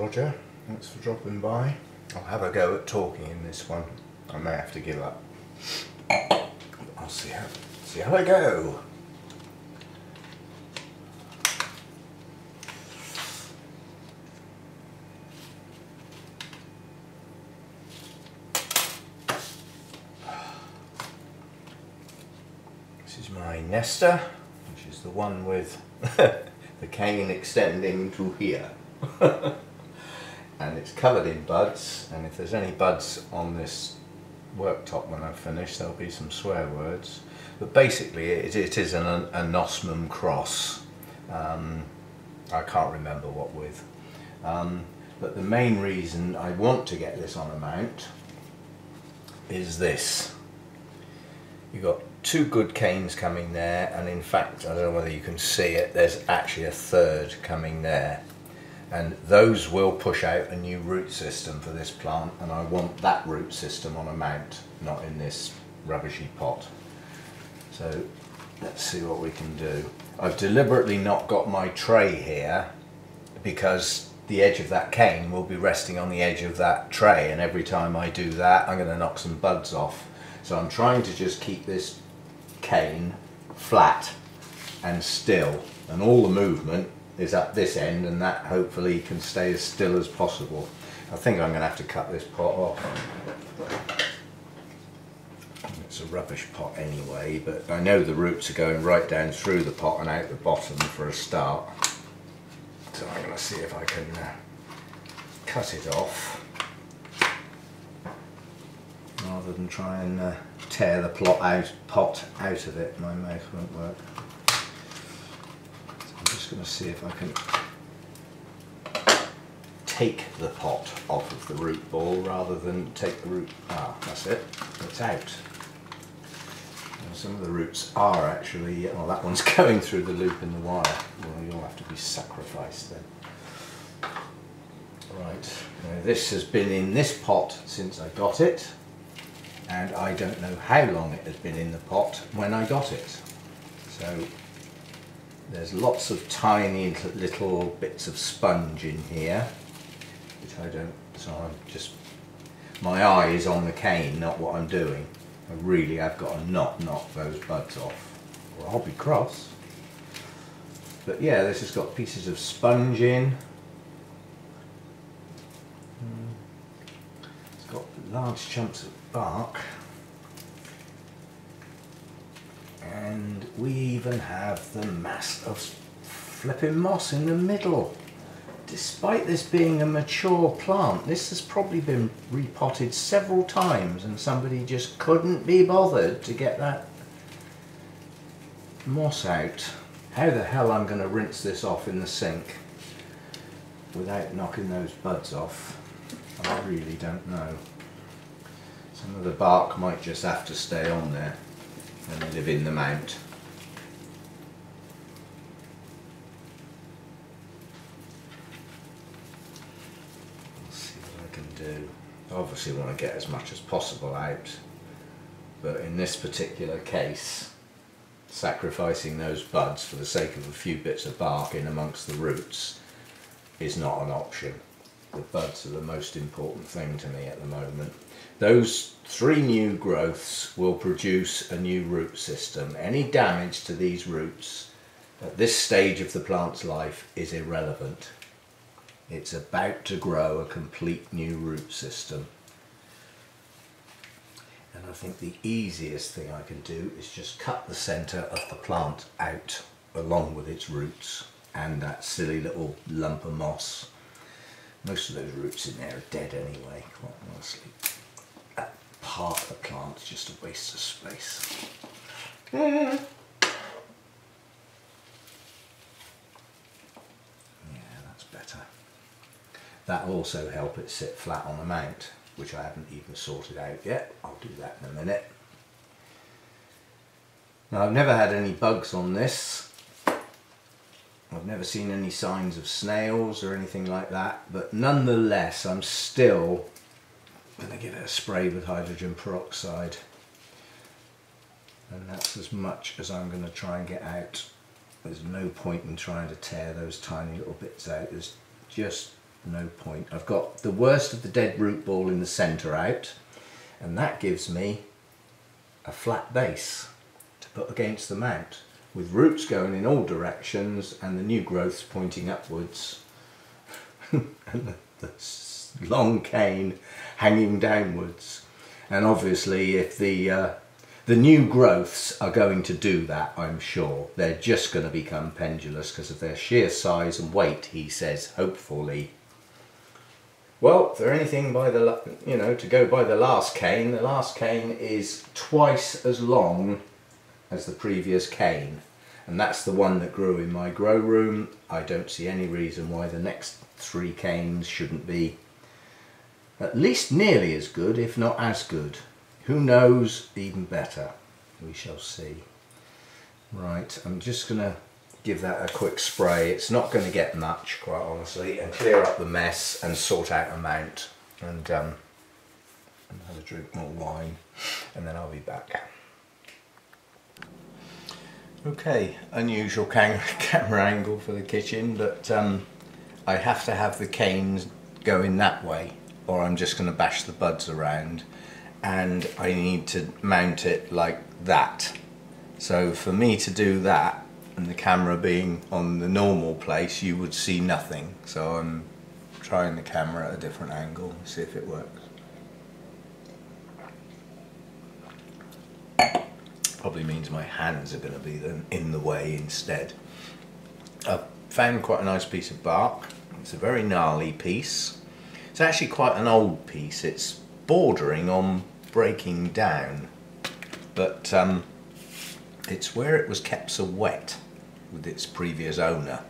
Roger, thanks for dropping by. I'll have a go at talking in this one. I may have to give up. I'll see how I go. This is my Nestor, which is the one with the cane extending to here. And it's covered in buds, and if there's any buds on this worktop when I've finished, there'll be some swear words. But basically it is an anosmum cross. I can't remember what with. But the main reason I want to get this on a mount is this. You've got two good canes coming there, and in fact, I don't know whether you can see it, there's actually a third coming there. And those will push out a new root system for this plant, and I want that root system on a mount, not in this rubbishy pot. So let's see what we can do. I've deliberately not got my tray here because the edge of that cane will be resting on the edge of that tray, and every time I do that I'm going to knock some buds off. So I'm trying to just keep this cane flat and still, and all the movement is at this end, and that hopefully can stay as still as possible. I think I'm going to have to cut this pot off. It's a rubbish pot anyway, but I know the roots are going right down through the pot and out the bottom for a start. So I'm going to see if I can cut it off rather than try and tear the pot out of it. My mouth won't work. I'm just going to see if I can take the pot off of the root ball rather than take the root. Ah, that's it. It's out. And some of the roots are actually. Oh, that one's going through the loop in the wire. Well, you'll have to be sacrificed then. Right. Now, this has been in this pot since I got it, and I don't know how long it has been in the pot when I got it. So there's lots of tiny little bits of sponge in here, which I don't, so I'm just, my eye is on the cane, not what I'm doing. I really have got to not knock those buds off, or I'll be cross. But yeah, this has got pieces of sponge in. It's got large chunks of bark. And we even have the mass of flipping moss in the middle. Despite this being a mature plant, this has probably been repotted several times and somebody just couldn't be bothered to get that moss out. How the hell I'm going to rinse this off in the sink without knocking those buds off, I really don't know. Some of the bark might just have to stay on there and live in the mount. Let's see what I can do. I obviously want to get as much as possible out, but in this particular case, sacrificing those buds for the sake of a few bits of bark in amongst the roots is not an option. The buds are the most important thing to me at the moment. Those 3 new growths will produce a new root system. Any damage to these roots at this stage of the plant's life is irrelevant. It's about to grow a complete new root system. And I think the easiest thing I can do is just cut the centre of the plant out along with its roots and that silly little lump of moss. Most of those roots in there are dead anyway, quite honestly. That part of the plant is just a waste of space. Yeah, that's better. That'll also help it sit flat on the mount, which I haven't even sorted out yet. I'll do that in a minute. Now, I've never had any bugs on this. I've never seen any signs of snails or anything like that, but nonetheless I'm still going to give it a spray with hydrogen peroxide, and that's as much as I'm going to try and get out. There's no point in trying to tear those tiny little bits out. There's just no point. I've got the worst of the dead root ball in the centre out, and that gives me a flat base to put against the mount, with roots going in all directions and the new growths pointing upwards and the long cane hanging downwards. And obviously if the new growths are going to do that, I'm sure. They're just going to become pendulous because of their sheer size and weight, he says, hopefully. Well, if they're anything by the, to go by the last cane is twice as long as the previous cane. And that's the one that grew in my grow room. I don't see any reason why the next 3 canes shouldn't be at least nearly as good, if not as good. Who knows, even better. We shall see. Right, I'm just going to give that a quick spray. It's not going to get much, quite honestly, and clear up the mess and sort out a mount and have a drink more wine, and then I'll be back. Okay, unusual camera angle for the kitchen, but I have to have the canes going that way or I'm just going to bash the buds around, and I need to mount it like that. So for me to do that, and the camera being on the normal place, you would see nothing. So I'm trying the camera at a different angle, see if it works. Probably means my hands are going to be in the way instead. I've found quite a nice piece of bark. It's a very gnarly piece. It's actually quite an old piece. It's bordering on breaking down, but it's where it was kept so wet with its previous owner.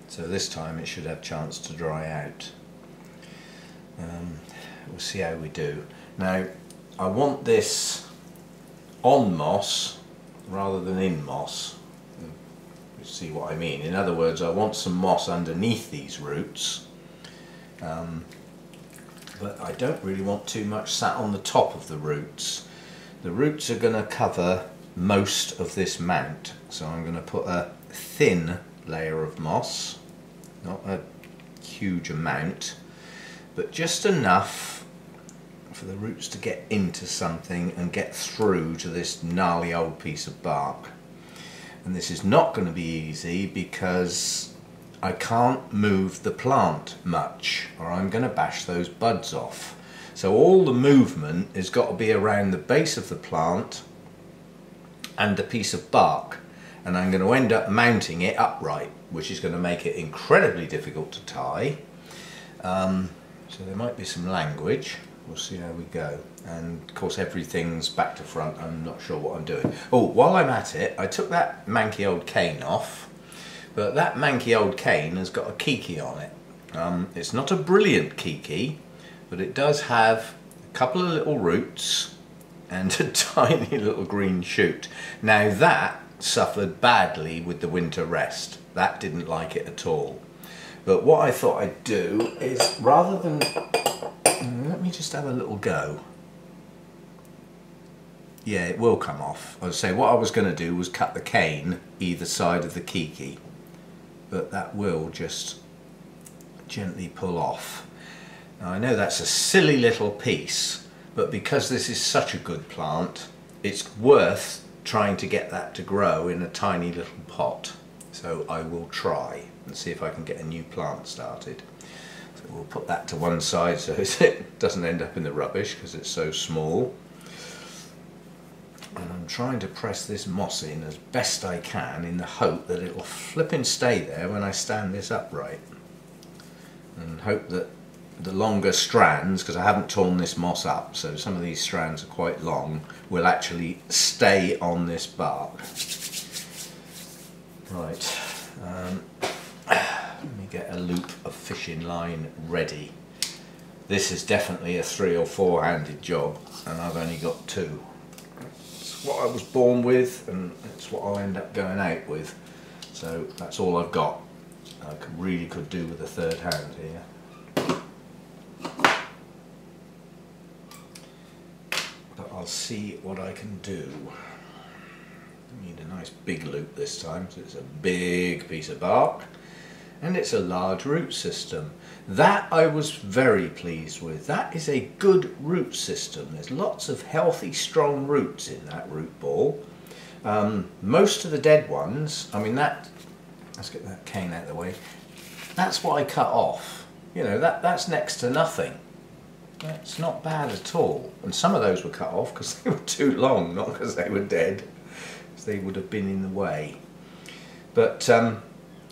So this time it should have a chance to dry out. We'll see how we do. Now I want this on moss rather than in moss. You see what I mean? In other words, I want some moss underneath these roots, but I don't really want too much sat on the top of the roots. The roots are going to cover most of this mount, so I'm going to put a thin layer of moss, not a huge amount, but just enough for the roots to get into something and get through to this gnarly old piece of bark. And this is not going to be easy because I can't move the plant much, or I'm going to bash those buds off. So all the movement has got to be around the base of the plant and the piece of bark, and I'm going to end up mounting it upright, which is going to make it incredibly difficult to tie. So there might be some language. We'll see how we go. And of course everything's back to front. I'm not sure what I'm doing. Oh, while I'm at it, I took that manky old cane off, but that manky old cane has got a kiki on it. It's not a brilliant kiki, but it does have a couple of little roots and a tiny little green shoot. Now that suffered badly with the winter rest. That didn't like it at all. But what I thought I'd do is, rather than, let me just have a little go. Yeah, it will come off. I was saying what I was going to do was cut the cane either side of the kiki, but that will just gently pull off. Now I know that's a silly little piece, but because this is such a good plant, it's worth trying to get that to grow in a tiny little pot. So I will try and see if I can get a new plant started. So we'll put that to one side so it doesn't end up in the rubbish because it's so small. And I'm trying to press this moss in as best I can in the hope that it will flip and stay there when I stand this upright. And hope that the longer strands, because I haven't torn this moss up, so some of these strands are quite long, will actually stay on this bark. Right, let me get a loop of fishing line ready. This is definitely a 3- or 4-handed job, and I've only got 2. It's what I was born with, and it's what I'll end up going out with. So that's all I've got. I really could do with a 3rd hand here. But I'll see what I can do. I need a nice big loop this time, so it's a big piece of bark, and it's a large root system. That I was very pleased with. That is a good root system. There's lots of healthy, strong roots in that root ball. Most of the dead ones, I mean let's get that cane out of the way. That's what I cut off. You know, that's next to nothing. That's not bad at all. And some of those were cut off because they were too long, not because they were dead. Because they would have been in the way. But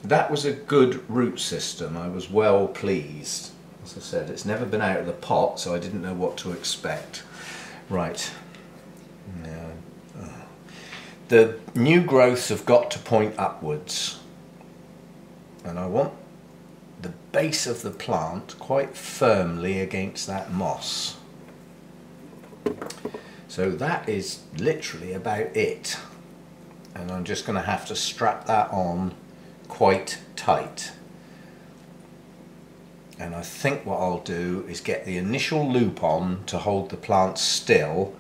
that was a good root system. I was well pleased. As I said, it's never been out of the pot, so I didn't know what to expect. Right. Now, the new growths have got to point upwards. And I want the base of the plant quite firmly against that moss. So that is literally about it. And I'm just going to have to strap that on quite tight. And I think what I'll do is get the initial loop on to hold the plant still,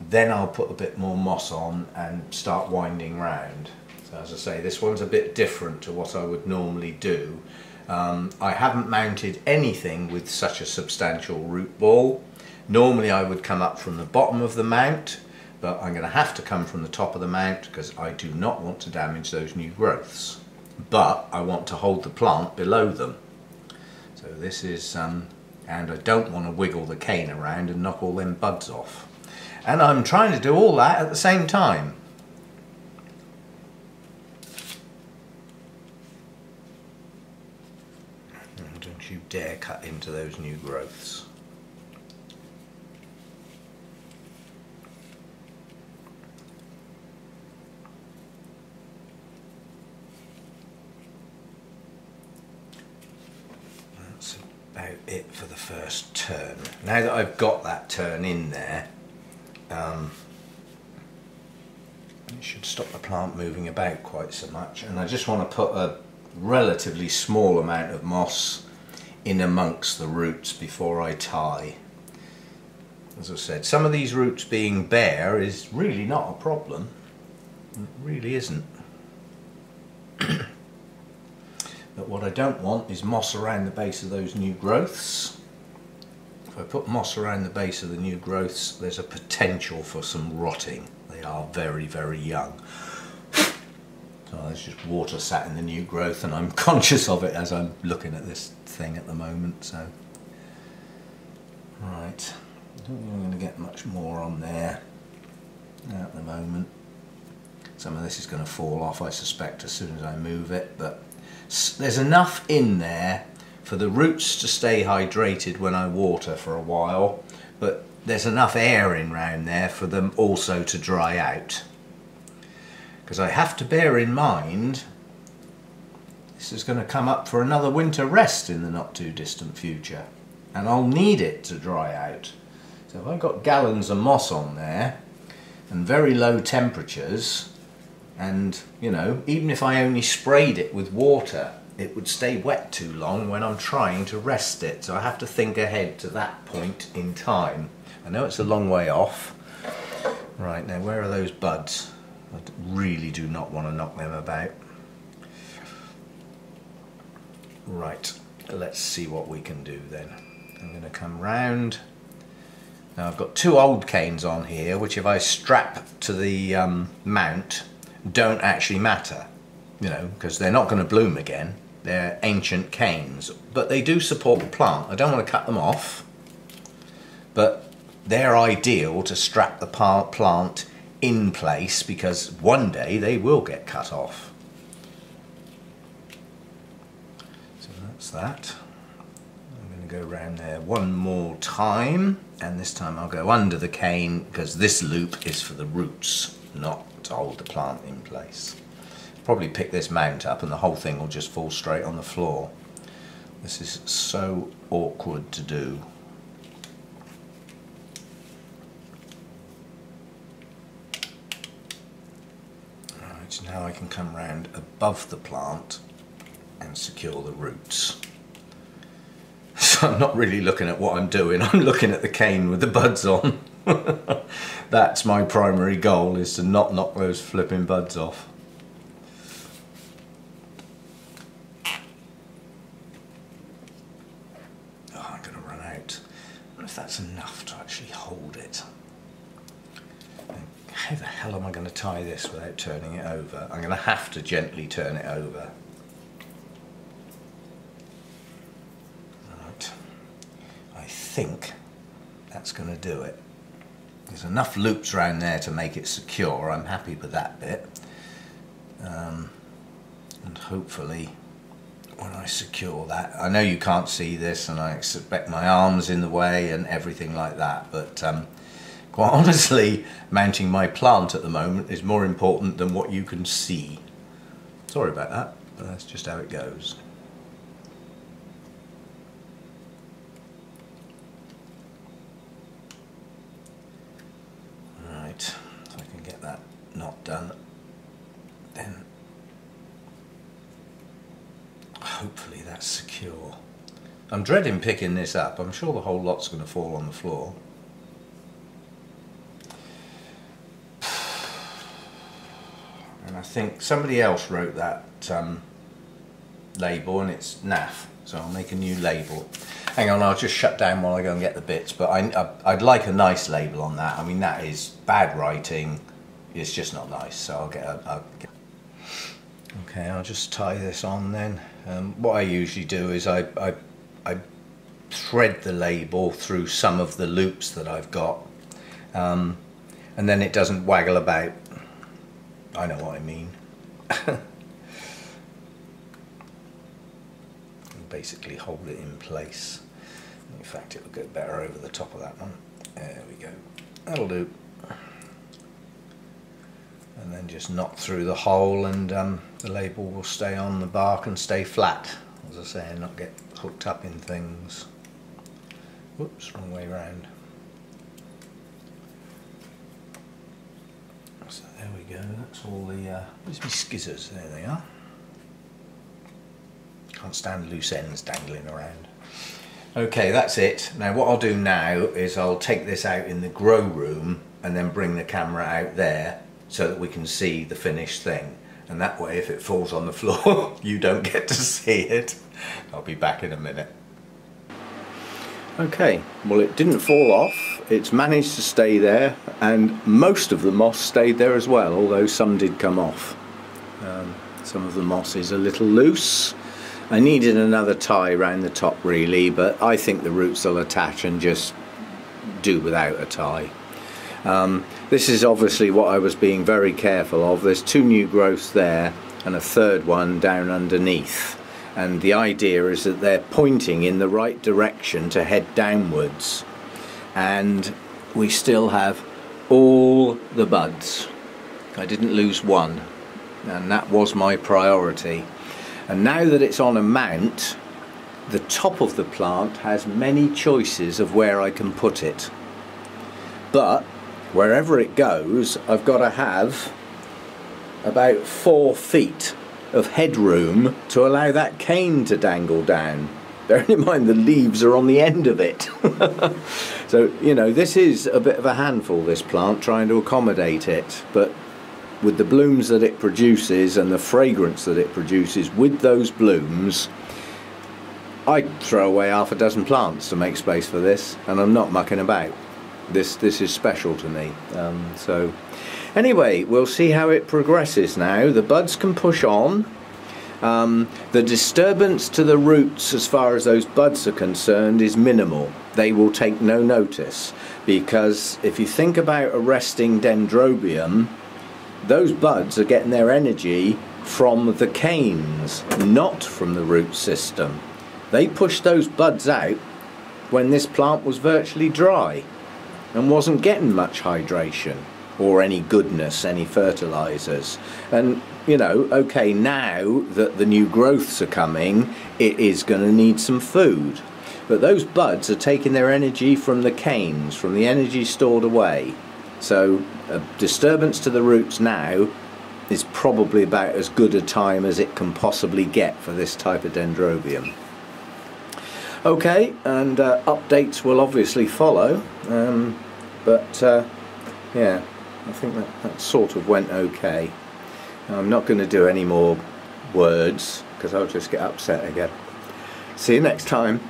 then I'll put a bit more moss on and start winding round. So as I say, this one's a bit different to what I would normally do. I haven't mounted anything with such a substantial root ball. Normally I would come up from the bottom of the mount, but I'm going to have to come from the top of the mount because I do not want to damage those new growths. But I want to hold the plant below them. So this is, and I don't want to wiggle the cane around and knock all them buds off. And I'm trying to do all that at the same time. And don't you dare cut into those new growths. About it for the first turn. Now that I've got that turn in there, it should stop the plant moving about quite so much. And I just want to put a relatively small amount of moss in amongst the roots before I tie. As I said, some of these roots being bare is really not a problem. It really isn't. But what I don't want is moss around the base of those new growths. If I put moss around the base of the new growths, there's a potential for some rotting. They are very, very young. So there's just water sat in the new growth, and I'm conscious of it as I'm looking at this thing at the moment. So, right, I don't think I'm going to get much more on there at the moment. Some of this is going to fall off, I suspect, as soon as I move it, but there's enough in there for the roots to stay hydrated when I water for a while, but there's enough air in round there for them also to dry out. Because I have to bear in mind this is going to come up for another winter rest in the not too distant future, and I'll need it to dry out. So if I've got gallons of moss on there and very low temperatures, and you know, even if I only sprayed it with water, it would stay wet too long when I'm trying to rest it. So I have to think ahead to that point in time. I know it's a long way off. Right, now where are those buds? I really do not want to knock them about. Right, let's see what we can do then. I'm going to come round. Now I've got two old canes on here, which if I strap to the mount, don't actually matter, you know, because they're not going to bloom again. They're ancient canes, but they do support the plant. I don't want to cut them off, but they're ideal to strap the plant in place, because one day they will get cut off. So that's that. I'm going to go around there one more time, and this time I'll go under the cane, because this loop is for the roots, not to hold the plant in place. Probably pick this mount up and the whole thing will just fall straight on the floor. This is so awkward to do. Right, now I can come round above the plant and secure the roots. So I'm not really looking at what I'm doing, I'm looking at the cane with the buds on. That's my primary goal, is to not knock those flipping buds off. that's enough to actually hold it. How the hell am I going to tie this without turning it over? I'm going to have to gently turn it over. Right. I think that's going to do it. There's enough loops around there to make it secure. I'm happy with that bit. And hopefully when I secure that, I know you can't see this and I expect my arms in the way and everything like that, but quite honestly, mounting my plant at the moment is more important than what you can see. Sorry about that, but that's just how it goes. Right, so I can get that knot done, then hopefully that's secure. I'm dreading picking this up. I'm sure the whole lot's going to fall on the floor. And I think somebody else wrote that label and it's naff, so I'll make a new label. Hang on, I'll just shut down while I go and get the bits, but I'd like a nice label on that. I mean, that is bad writing, it's just not nice, so I'll get a... Okay, I'll just tie this on then. What I usually do is I thread the label through some of the loops that I've got, and then it doesn't waggle about. I know what I mean. Basically hold it in place. In fact, it'll go better over the top of that one. There we go. That'll do. And then just knock through the hole, and the label will stay on the bark and stay flat, as I say, and not get hooked up in things. Whoops, wrong way round. So there we go, that's all the, where's my skizzers? There they are. Can't stand loose ends dangling around. Okay, that's it. Now what I'll do now is I'll take this out in the grow room and then bring the camera out there so that we can see the finished thing. And that way, if it falls on the floor, you don't get to see it. I'll be back in a minute. Okay, well, it didn't fall off. It's managed to stay there, and most of the moss stayed there as well, although some did come off. Some of the moss is a little loose. I needed another tie around the top really, but I think the roots will attach and just do without a tie. This is obviously what I was being very careful of. There's two new growths there and a third one down underneath, and the idea is that they're pointing in the right direction to head downwards, and we still have all the buds. I didn't lose one, and that was my priority. And now that it's on a mount, the top of the plant has many choices of where I can put it, but wherever it goes, I've got to have about 4 feet of headroom to allow that cane to dangle down. Bearing in mind the leaves are on the end of it. So, you know, this is a bit of a handful, this plant, trying to accommodate it, but with the blooms that it produces and the fragrance that it produces with those blooms, I'd throw away half a dozen plants to make space for this, and I'm not mucking about. This is special to me. So anyway, we'll see how it progresses now. The buds can push on. The disturbance to the roots as far as those buds are concerned is minimal. They will take no notice, because if you think about a resting dendrobium, those buds are getting their energy from the canes, not from the root system. They pushed those buds out when this plant was virtually dry and wasn't getting much hydration or any goodness, any fertilizers. And you know, okay, now that the new growths are coming, it is going to need some food, but those buds are taking their energy from the canes, from the energy stored away. So a disturbance to the roots now is probably about as good a time as it can possibly get for this type of dendrobium. Okay, and updates will obviously follow, yeah, I think that sort of went okay. I'm not going to do any more words because I'll just get upset again. See you next time.